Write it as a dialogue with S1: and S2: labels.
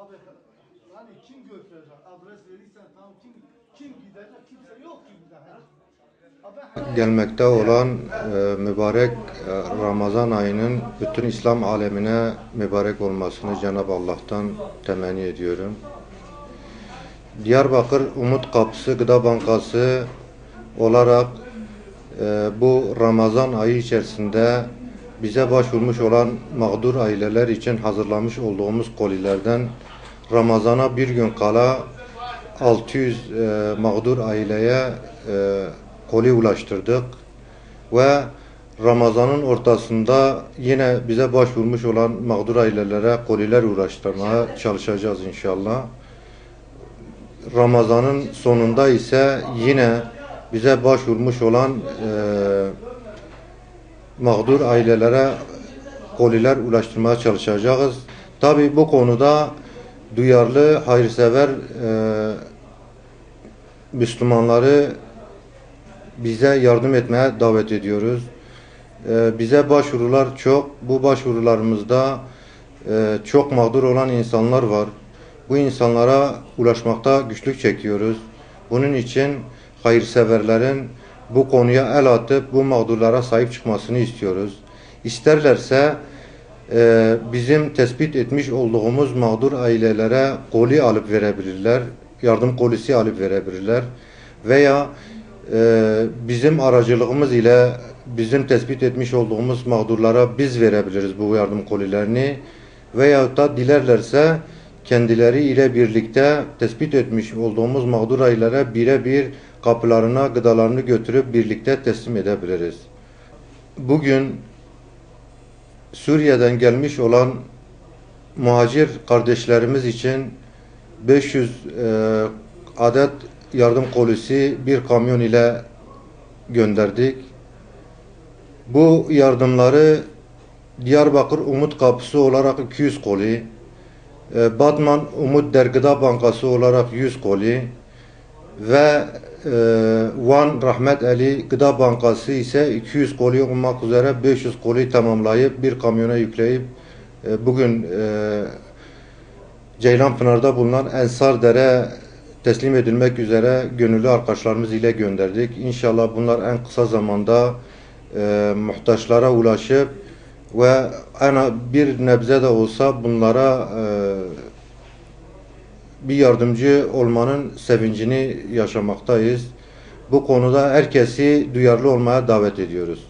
S1: Abi hani kim götürecek? Adres verirsen tamam, kim gidecek? Kimse yok ki bize.
S2: Gelmekte olan mübarek Ramazan ayının bütün İslam alemine mübarek olmasını Cenab-ı Allah'tan temenni ediyorum. Diyarbakır Umut Kapısı Gıda Bankası olarak bu Ramazan ayı içerisinde bize başvurmuş olan mağdur aileler için hazırlamış olduğumuz kolilerden Ramazan'a bir gün kala 600 mağdur aileye koli ulaştırdık ve Ramazan'ın ortasında yine bize başvurmuş olan mağdur ailelere koliler ulaştırmaya çalışacağız inşallah. Ramazan'ın sonunda ise yine bize başvurmuş olan mağdur ailelere koliler ulaştırmaya çalışacağız. Tabii bu konuda duyarlı, hayırsever Müslümanları bize yardım etmeye davet ediyoruz. Bize başvurular çok. Bu başvurularımızda çok mağdur olan insanlar var. Bu insanlara ulaşmakta güçlük çekiyoruz. Bunun için hayırseverlerin bu konuya el atıp bu mağdurlara sahip çıkmasını istiyoruz. İsterlerse bizim tespit etmiş olduğumuz mağdur ailelere koli alıp verebilirler. Yardım kolisi alıp verebilirler. Veya bizim aracılığımız ile bizim tespit etmiş olduğumuz mağdurlara biz verebiliriz bu yardım kolilerini. Veyahut da dilerlerse kendileri ile birlikte tespit etmiş olduğumuz mağdur ailelere birebir kapılarına gıdalarını götürüp birlikte teslim edebiliriz. Bugün Suriye'den gelmiş olan muhacir kardeşlerimiz için 500 adet yardım kolisi bir kamyon ile gönderdik. Bu yardımları Diyarbakır Umut Kapısı olarak 200 koli, Batman Umut Dergıda Bankası olarak 100 koli ve Van Rahmet Ali Gıda Bankası ise 200 koli olmak üzere 500 koli tamamlayıp bir kamyona yükleyip bugün Ceylanpınar'da bulunan Ensardere teslim edilmek üzere gönüllü arkadaşlarımız ile gönderdik. İnşallah bunlar en kısa zamanda muhtaçlara ulaşıp ve bir nebze de olsa bunlara bir yardımcı olmanın sevincini yaşamaktayız. Bu konuda herkesi duyarlı olmaya davet ediyoruz.